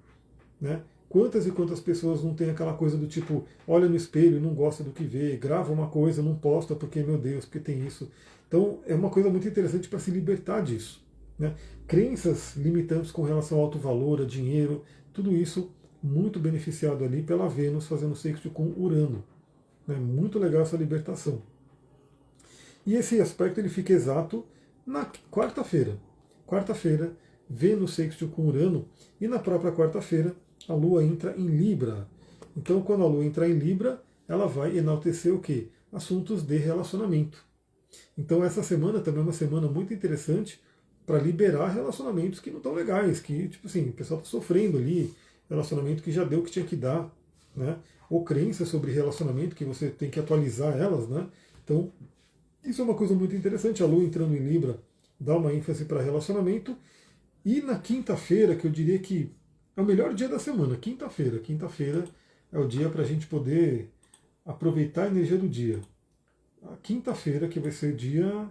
Né? Quantas e quantas pessoas não têm aquela coisa do tipo, olha no espelho e não gosta do que vê, grava uma coisa, não posta porque, meu Deus, porque tem isso. Então é uma coisa muito interessante para se libertar disso. Né? Crenças limitantes com relação ao alto valor, a dinheiro, tudo isso muito beneficiado ali pela Vênus fazendo sexto com Urano. Muito legal essa libertação. E esse aspecto ele fica exato na quarta-feira. Quarta-feira, Vênus sextil com Urano, e na própria quarta-feira a Lua entra em Libra. Então, quando a Lua entrar em Libra, ela vai enaltecer o quê? Assuntos de relacionamento. Então, essa semana também é uma semana muito interessante para liberar relacionamentos que não estão legais, que, tipo assim, o pessoal está sofrendo ali, relacionamento que já deu o que tinha que dar, né? Ou crenças sobre relacionamento que você tem que atualizar elas, né? Então, isso é uma coisa muito interessante. A Lua entrando em Libra dá uma ênfase para relacionamento. E na quinta-feira, que eu diria que é o melhor dia da semana, quinta-feira. Quinta-feira é o dia para a gente poder aproveitar a energia do dia. A quinta-feira, que vai ser dia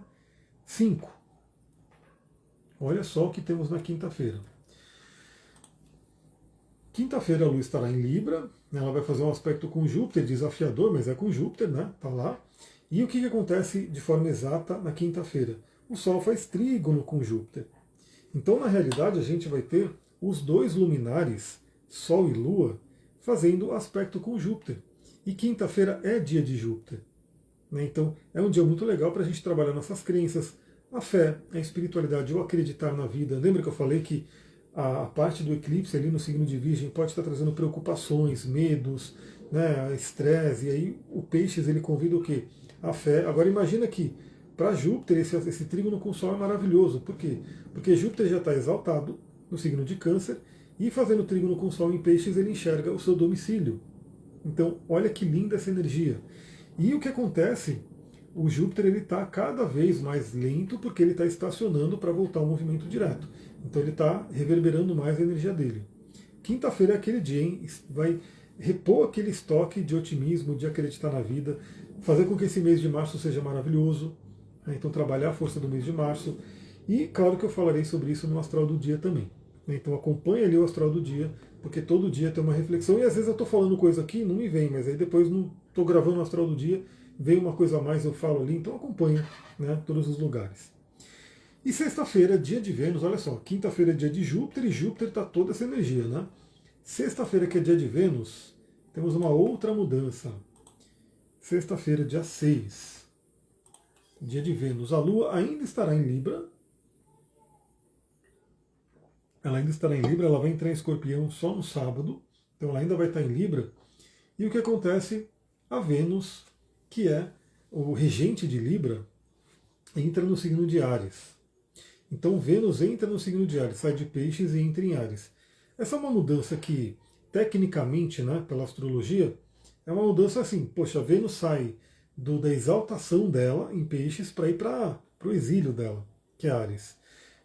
5. Olha só o que temos na quinta-feira. Quinta-feira a Lua estará em Libra, né? Ela vai fazer um aspecto com Júpiter, desafiador, mas é com Júpiter, né? Tá lá. E o que acontece de forma exata na quinta-feira? O Sol faz trígono com Júpiter. Então, na realidade, a gente vai ter os dois luminares, Sol e Lua, fazendo aspecto com Júpiter. E quinta-feira é dia de Júpiter, né? Então, é um dia muito legal para a gente trabalhar nossas crenças, a fé, a espiritualidade, o acreditar na vida. Lembra que eu falei que a parte do eclipse ali no signo de Virgem pode estar trazendo preocupações, medos, né, estresse, e aí o Peixes ele convida o quê? A fé. Agora imagina que para Júpiter esse trígono com o Sol é maravilhoso. Por quê? Porque Júpiter já está exaltado no signo de Câncer e fazendo trígono com o Sol em Peixes ele enxerga o seu domicílio. Então olha que linda essa energia. E o que acontece? O Júpiter ele está cada vez mais lento porque ele está estacionando para voltar ao movimento direto. Então ele está reverberando mais a energia dele. Quinta-feira é aquele dia, hein? Vai repor aquele estoque de otimismo, de acreditar na vida, fazer com que esse mês de março seja maravilhoso. Né? Então trabalhar a força do mês de março. E claro que eu falarei sobre isso no Astral do Dia também. Né? Então acompanhe ali o Astral do Dia, porque todo dia tem uma reflexão. E às vezes eu estou falando coisa aqui, não me vem, mas aí depois não estou gravando o Astral do Dia, vem uma coisa a mais, eu falo ali, então acompanha, né, todos os lugares. E sexta-feira, dia de Vênus, olha só, quinta-feira é dia de Júpiter e Júpiter está toda essa energia, né? Sexta-feira, que é dia de Vênus, temos uma outra mudança. Sexta-feira, dia 6, dia de Vênus. A Lua ainda estará em Libra. Ela ainda estará em Libra, ela vai entrar em Escorpião só no sábado. Então ela ainda vai estar em Libra. E o que acontece? A Vênus, que é o regente de Libra, entra no signo de Áries. Então Vênus entra no signo de Áries, sai de Peixes e entra em Áries. Essa é uma mudança que, tecnicamente, né, pela astrologia, é uma mudança assim, poxa, Vênus sai da exaltação dela em Peixes para ir para o exílio dela, que é Áries.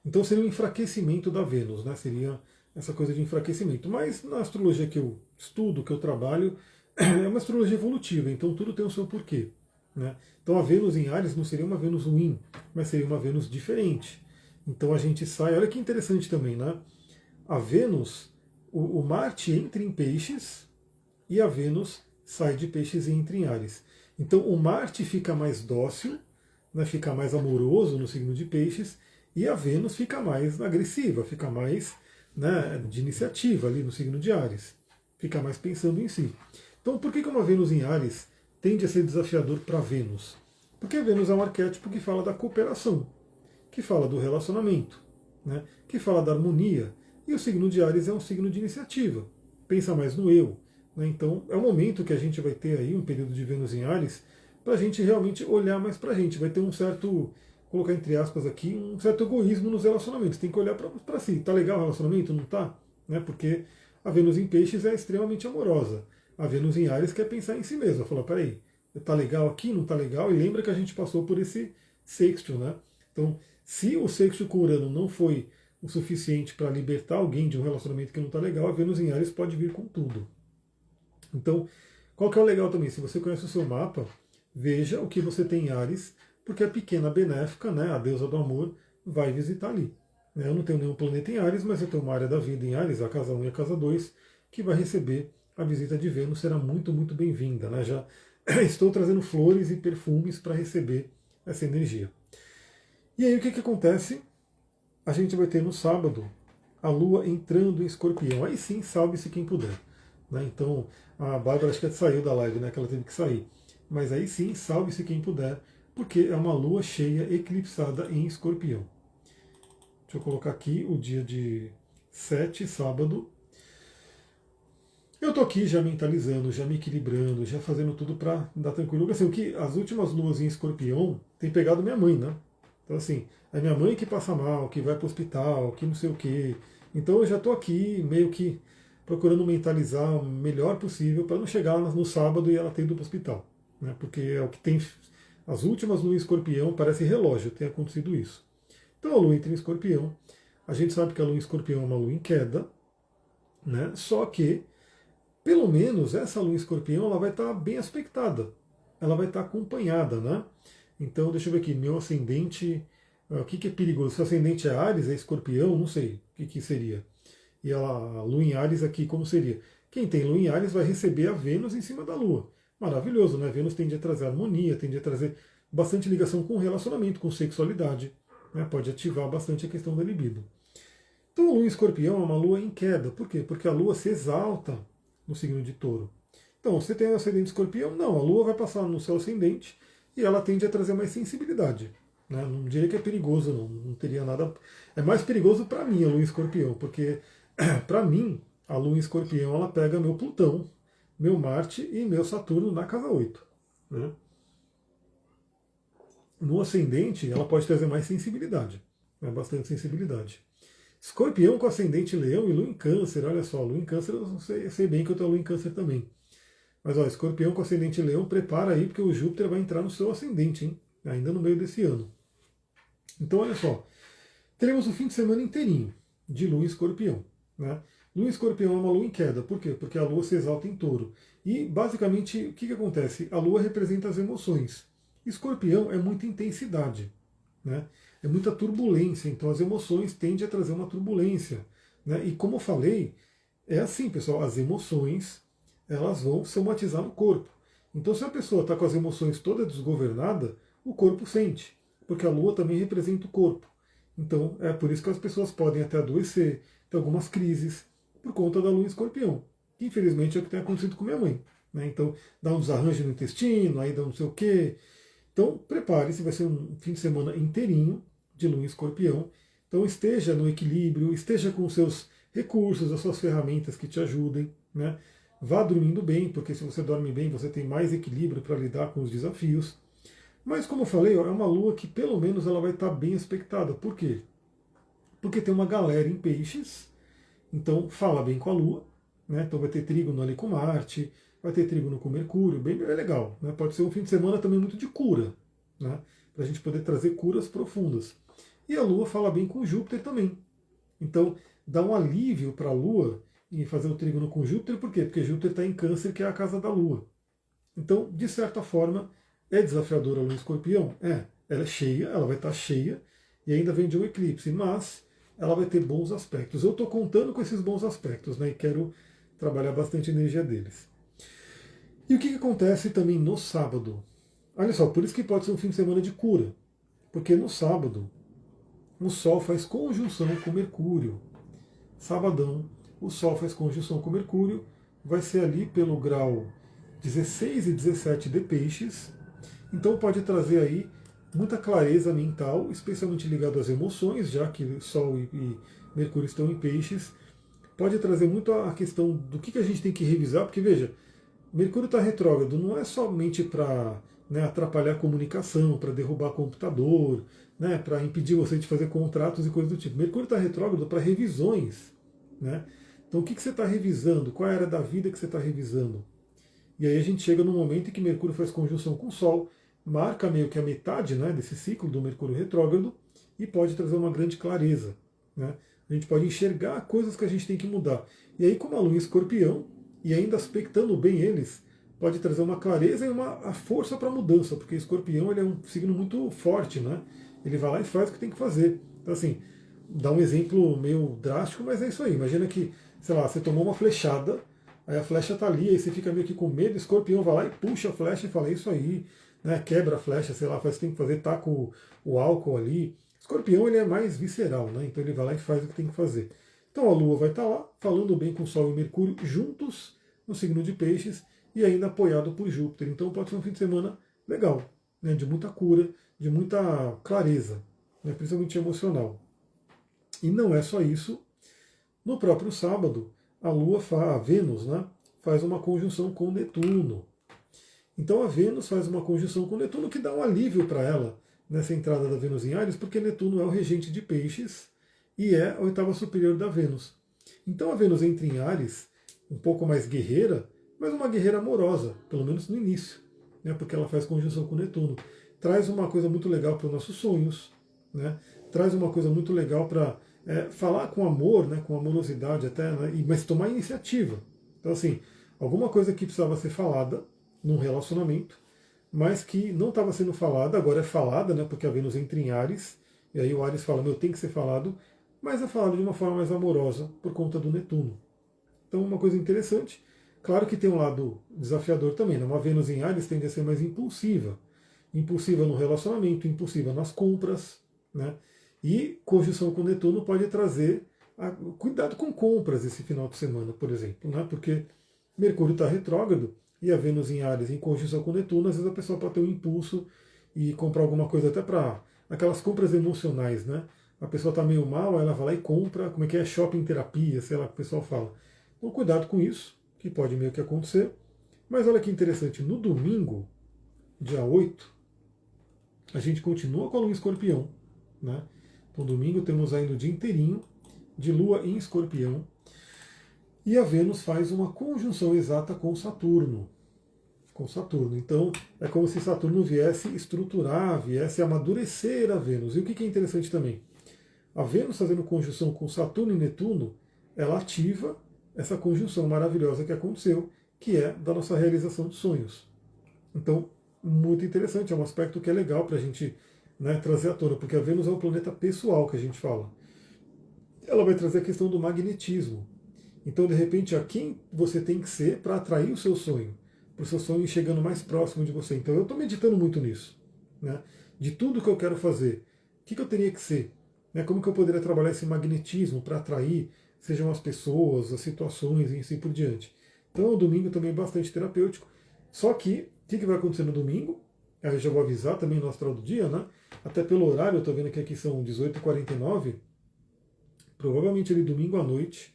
Então seria um enfraquecimento da Vênus, né? Seria essa coisa de enfraquecimento. Mas na astrologia que eu estudo, que eu trabalho, é uma astrologia evolutiva, então tudo tem o seu porquê. Né? Então a Vênus em Áries não seria uma Vênus ruim, mas seria uma Vênus diferente. Então a gente sai, olha que interessante também, né? A Vênus, o Marte entra em Peixes e a Vênus sai de Peixes e entra em Áries. Então o Marte fica mais dócil, né, fica mais amoroso no signo de Peixes, e a Vênus fica mais agressiva, fica mais, né, de iniciativa ali no signo de Áries, fica mais pensando em si. Então por que uma Vênus em Áries tende a ser desafiador para Vênus? Porque Vênus é um arquétipo que fala da cooperação, que fala do relacionamento, né, que fala da harmonia, e o signo de Áries é um signo de iniciativa, pensa mais no eu. Né, então é o momento que a gente vai ter aí um período de Vênus em Áries para a gente realmente olhar mais para a gente, vai ter um certo, colocar entre aspas aqui, um certo egoísmo nos relacionamentos, tem que olhar para si, tá legal o relacionamento, não tá? Né, porque a Vênus em Peixes é extremamente amorosa, a Vênus em Áries quer pensar em si mesma, falar, peraí, tá legal aqui, não tá legal, e lembra que a gente passou por esse sextil, né? Então, se o sexto com Urano não foi o suficiente para libertar alguém de um relacionamento que não está legal, a Vênus em Áries pode vir com tudo. Então, qual que é o legal também? Se você conhece o seu mapa, veja o que você tem em Áries, porque a pequena benéfica, né, a deusa do amor, vai visitar ali. Eu não tenho nenhum planeta em Áries, mas eu tenho uma área da vida em Áries, a casa 1 e a casa 2, que vai receber a visita de Vênus, será muito, muito bem-vinda. Né? Já estou trazendo flores e perfumes para receber essa energia. E aí o que acontece? A gente vai ter no sábado a Lua entrando em Escorpião. Aí sim, salve-se quem puder. Né? Então, a Bárbara acho que saiu da live, né? Que ela teve que sair. Mas aí sim, salve-se quem puder, porque é uma Lua cheia eclipsada em Escorpião. Deixa eu colocar aqui o dia de 7, sábado. Eu tô aqui já mentalizando, já me equilibrando, já fazendo tudo para dar tranquilo. Assim, o que as últimas luas em Escorpião tem pegado minha mãe, né? Então, assim, é minha mãe que passa mal, que vai para o hospital, que não sei o quê. Então, eu já estou aqui meio que procurando mentalizar o melhor possível para não chegar no sábado e ela ter ido para o hospital. Né? Porque é o que tem. As últimas luas em Escorpião, parece relógio, tem acontecido isso. Então, a lua entra em Escorpião. A gente sabe que a lua em Escorpião é uma lua em queda, né? Só que, pelo menos, essa lua em Escorpião ela vai estar bem aspectada. Ela vai estar acompanhada, né? Então, deixa eu ver aqui, meu ascendente O que é perigoso? Se o ascendente é Áries, é Escorpião, não sei o que seria. E a Lua em Áries aqui, como seria? Quem tem Lua em Áries vai receber a Vênus em cima da Lua. Maravilhoso, né? Vênus tende a trazer harmonia, tende a trazer bastante ligação com relacionamento, com sexualidade. Né? Pode ativar bastante a questão da libido. Então a Lua em Escorpião é uma Lua em queda. Por quê? Porque a Lua se exalta no signo de Touro. Então, você tem o ascendente Escorpião? Não, a Lua vai passar no seu ascendente e ela tende a trazer mais sensibilidade. Né? Não diria que é perigoso, não teria nada. É mais perigoso para mim a Lua em Escorpião, porque para mim a Lua em Escorpião ela pega meu Plutão, meu Marte e meu Saturno na casa 8. Né? No ascendente ela pode trazer mais sensibilidade, né? Bastante sensibilidade. Escorpião com ascendente Leão e Lua em Câncer, olha só, Lua em Câncer eu sei bem que eu tenho Lua em Câncer também. Mas ó, Escorpião com ascendente Leão, prepara aí, porque o Júpiter vai entrar no seu ascendente, hein? Ainda no meio desse ano. Então, olha só, teremos o fim de semana inteirinho de Lua em Escorpião. Né? Lua em Escorpião é uma Lua em queda. Por quê? Porque a Lua se exalta em Touro. E, basicamente, o que acontece? A Lua representa as emoções. Escorpião é muita intensidade. Né? É muita turbulência. Então, as emoções tendem a trazer uma turbulência. Né? E, como eu falei, é assim, pessoal, as emoções elas vão somatizar no corpo. Então, se a pessoa está com as emoções toda desgovernada, o corpo sente, porque a Lua também representa o corpo. Então, é por isso que as pessoas podem até adoecer, ter algumas crises, por conta da Lua em Escorpião. Que, infelizmente, é o que tem acontecido com minha mãe. Né? Então, dá um desarranjo no intestino, aí dá não sei o quê. Então, prepare-se, vai ser um fim de semana inteirinho de Lua em Escorpião. Então, esteja no equilíbrio, esteja com os seus recursos, as suas ferramentas que te ajudem, né? Vá dormindo bem, porque se você dorme bem, você tem mais equilíbrio para lidar com os desafios. Mas, como eu falei, é uma lua que pelo menos ela vai estar bem aspectada. Por quê? Porque tem uma galera em peixes, então fala bem com a lua, né? Então vai ter trígono ali com Marte, vai ter trígono com Mercúrio, bem legal. Né? Pode ser um fim de semana também muito de cura, né? Para a gente poder trazer curas profundas. E a lua fala bem com Júpiter também. Então dá um alívio para a lua e fazer o trígono com Júpiter, por quê? Porque Júpiter está em Câncer, que é a casa da Lua. Então, de certa forma, é desafiadora a Lua em Escorpião? É. Ela é cheia, ela vai estar cheia, e ainda vem de um eclipse, mas ela vai ter bons aspectos. Eu estou contando com esses bons aspectos, né, e quero trabalhar bastante a energia deles. E o que acontece também no sábado? Olha só, por isso que pode ser um fim de semana de cura, porque no sábado o Sol faz conjunção com Mercúrio. Sabadão, o Sol faz conjunção com Mercúrio, vai ser ali pelo grau 16 e 17 de Peixes, então pode trazer aí muita clareza mental, especialmente ligado às emoções, já que Sol e Mercúrio estão em Peixes, pode trazer muito a questão do que a gente tem que revisar, porque veja, Mercúrio está retrógrado, não é somente para atrapalhar a comunicação, para derrubar computador, para impedir você de fazer contratos e coisas do tipo. Mercúrio está retrógrado para revisões. Né? Então, o que você está revisando? Qual é a área da vida que você está revisando? E aí a gente chega no momento em que Mercúrio faz conjunção com o Sol, marca meio que a metade, né, desse ciclo do Mercúrio retrógrado e pode trazer uma grande clareza. Né? A gente pode enxergar coisas que a gente tem que mudar. E aí, como a Lua em Escorpião, e ainda aspectando bem eles, pode trazer uma clareza e a força para a mudança, porque Escorpião ele é um signo muito forte, né? Ele vai lá e faz o que tem que fazer. Então, assim, dá um exemplo meio drástico, mas é isso aí. Imagina que, sei lá, você tomou uma flechada, aí a flecha tá ali, aí você fica meio que com medo, o escorpião vai lá e puxa a flecha e fala, é isso aí, né? Quebra a flecha, sei lá, faz o que tem que fazer, taca o álcool ali. Escorpião ele é mais visceral, né? Então ele vai lá e faz o que tem que fazer. Então a Lua vai estar lá, falando bem com o Sol e Mercúrio, juntos no signo de Peixes, e ainda apoiado por Júpiter. Então pode ser um fim de semana legal, né? De muita cura, de muita clareza, né? Principalmente emocional. E não é só isso. No próprio sábado, a Vênus, né, faz uma conjunção com Netuno. Então a Vênus faz uma conjunção com Netuno que dá um alívio para ela nessa entrada da Vênus em Áries, porque Netuno é o regente de Peixes e é a oitava superior da Vênus. Então a Vênus entra em Áries, um pouco mais guerreira, mas uma guerreira amorosa, pelo menos no início, né, porque ela faz conjunção com Netuno. Traz uma coisa muito legal para os nossos sonhos, né, traz uma coisa muito legal para falar com amor, né, com amorosidade até, né, mas tomar iniciativa. Então, assim, alguma coisa que precisava ser falada num relacionamento, mas que não estava sendo falada, agora é falada, né, porque a Vênus entra em Áries, E aí o Ares fala, meu, tem que ser falado, mas é falado de uma forma mais amorosa por conta do Netuno. Então, uma coisa interessante. Claro que tem um lado desafiador também, né? Uma Vênus em Ares tende a ser mais impulsiva. Impulsiva no relacionamento, impulsiva nas compras, né? E conjunção com Netuno pode trazer cuidado com compras esse final de semana, por exemplo, né? Porque Mercúrio está retrógrado e a Vênus em Ares em conjunção com Netuno, às vezes a pessoa pode ter um impulso e comprar alguma coisa até para aquelas compras emocionais, né? A pessoa está meio mal, ela vai lá e compra, como é que é? Shopping terapia, sei lá o que o pessoal fala. Então cuidado com isso, que pode meio que acontecer. Mas olha que interessante, no domingo, dia 8, a gente continua com a Lua em Escorpião, né? Então domingo temos ainda o dia inteirinho de Lua em Escorpião. E a Vênus faz uma conjunção exata com Saturno. Com Saturno. Então é como se Saturno viesse estruturar, viesse amadurecer a Vênus. E o que é interessante também? A Vênus fazendo conjunção com Saturno e Netuno, ela ativa essa conjunção maravilhosa que aconteceu, que é da nossa realização de sonhos. Então, muito interessante, é um aspecto que é legal para a gente, né, trazer à tona, porque a Vênus é um planeta pessoal que a gente fala. Ela vai trazer a questão do magnetismo. Então, de repente, a quem você tem que ser para atrair o seu sonho, para o seu sonho ir chegando mais próximo de você. Então, eu estou meditando muito nisso, né? De tudo que eu quero fazer, o que eu teria que ser? Né? Como que eu poderia trabalhar esse magnetismo para atrair, sejam as pessoas, as situações e assim por diante. Então, o domingo também é bastante terapêutico. Só que, o que vai acontecer no domingo? Aí eu já vou avisar também no astral do dia, né? Até pelo horário, eu estou vendo que aqui são 18h49. Provavelmente ali domingo à noite,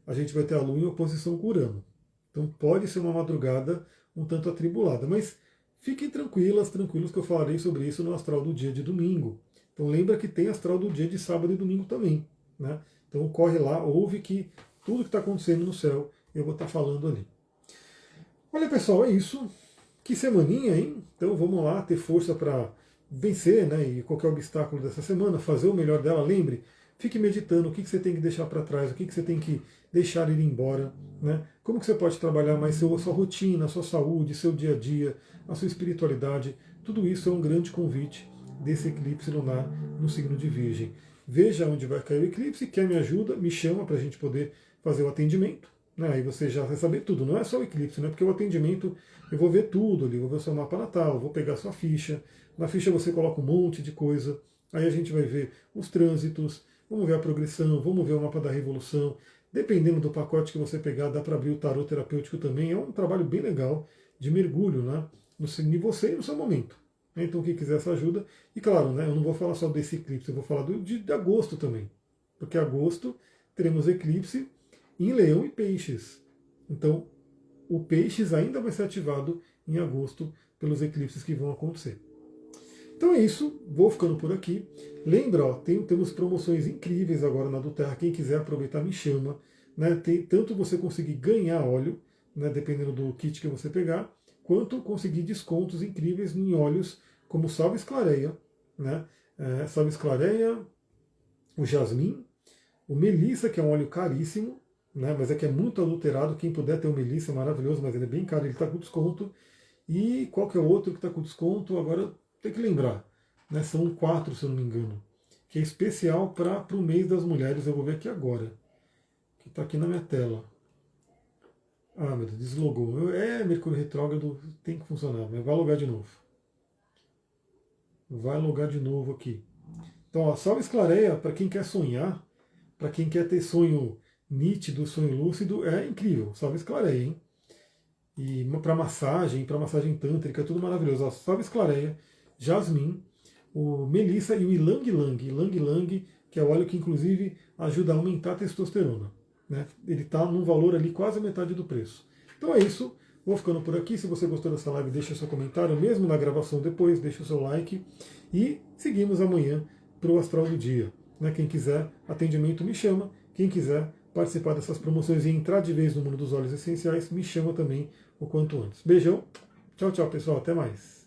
a gente vai ter a Lua em oposição com Urano. Então pode ser uma madrugada um tanto atribulada, mas fiquem tranquilas, tranquilos que eu falarei sobre isso no astral do dia de domingo. Então lembra que tem astral do dia de sábado e domingo também, né? Então corre lá, ouve que tudo que está acontecendo no céu eu vou estar falando ali. Olha pessoal, é isso. Que semaninha, hein? Então vamos lá ter força para vencer, né? E qualquer obstáculo dessa semana, fazer o melhor dela. Lembre, fique meditando o que você tem que deixar para trás, o que você tem que deixar ir embora, né? Como que você pode trabalhar mais sua rotina, a sua saúde, seu dia a dia, a sua espiritualidade. Tudo isso é um grande convite desse eclipse lunar no signo de Virgem. Veja onde vai cair o eclipse, quer me ajuda, me chama para a gente poder fazer o atendimento. Né? Aí você já vai saber tudo, não é só o eclipse, né? Porque o atendimento eu vou ver tudo ali, vou ver o seu mapa natal, vou pegar a sua ficha. Na ficha você coloca um monte de coisa, aí a gente vai ver os trânsitos, vamos ver a progressão, vamos ver o mapa da revolução. Dependendo do pacote que você pegar, dá para abrir o tarô terapêutico também. É um trabalho bem legal de mergulho, né? Em você e no seu momento. Então, quem quiser essa ajuda. E claro, né, eu não vou falar só desse eclipse, eu vou falar de agosto também. Porque agosto teremos eclipse em Leão e Peixes. Então, o Peixes ainda vai ser ativado em agosto pelos eclipses que vão acontecer. Então é isso, vou ficando por aqui. Lembra, ó, temos promoções incríveis agora na do Terra. Quem quiser aproveitar, me chama. Né? Tem tanto você conseguir ganhar óleo, né, dependendo do kit que você pegar, quanto conseguir descontos incríveis em óleos como salve esclareia, né? Salve esclareia, o jasmim, o melissa, que é um óleo caríssimo, né, mas é que é muito adulterado. Quem puder ter o melissa é maravilhoso, mas ele é bem caro, ele está com desconto. E qual que é o outro que está com desconto? Agora tem que lembrar, né, são 4, se eu não me engano, que é especial para o mês das mulheres. Eu vou ver aqui agora, que está aqui na minha tela. Ah, meu Deus, deslogou. Mercúrio retrógrado, tem que funcionar, mas vai logar de novo. Vai logar de novo aqui. Então, ó, salve esclareia para quem quer sonhar, para quem quer ter sonho nítido, sonho lúcido, é incrível. Salve esclareia, hein? E para massagem tântrica, tudo maravilhoso. Ó, salve esclareia, jasmim, o melissa e o ilang ilang. Ilang ilang, que é o óleo que inclusive ajuda a aumentar a testosterona. Né? Ele está num valor ali quase a metade do preço. Então é isso. Vou ficando por aqui. Se você gostou dessa live, deixa seu comentário, mesmo na gravação depois, deixa o seu like. E seguimos amanhã para o Astral do Dia. Né? Quem quiser atendimento, me chama. Quem quiser participar dessas promoções e entrar de vez no mundo dos óleos essenciais, me chama também o quanto antes. Beijão. Tchau, tchau, pessoal. Até mais.